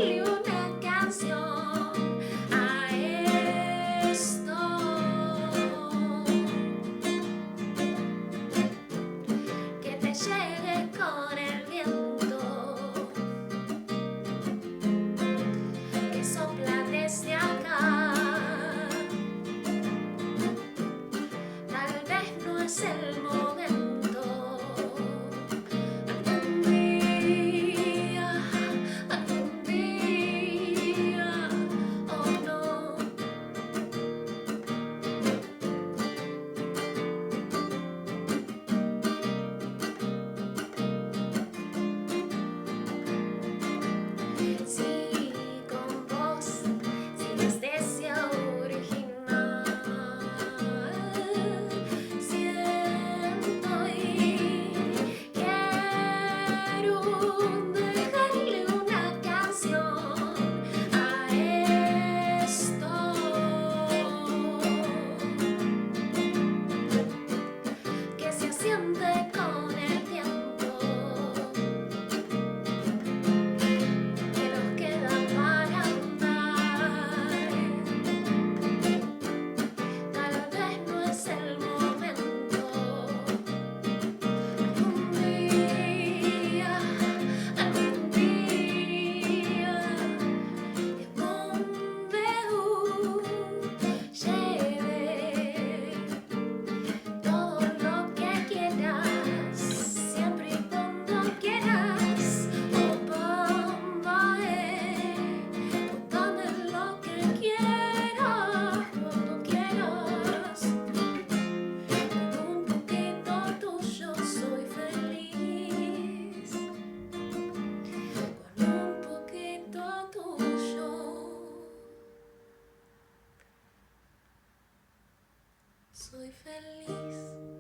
dejarle una canción a esto, que te llegue con el viento, que sopla desde acá. Tal vez no es el momento. Algún día, oh no. Sí, con vos, sinestesia original. Siento y quiero dejarle una canción a esto, que se asiente con el tiempo, que nos queda para andar. Tal vez no es el momento. Algún día, es donde llegue todo lo que quieras, siempre y cuando quieras. Contame lo que quieras, cuando quieras. Con un poquito tuyo soy feliz. Con un poquito tuyo soy feliz.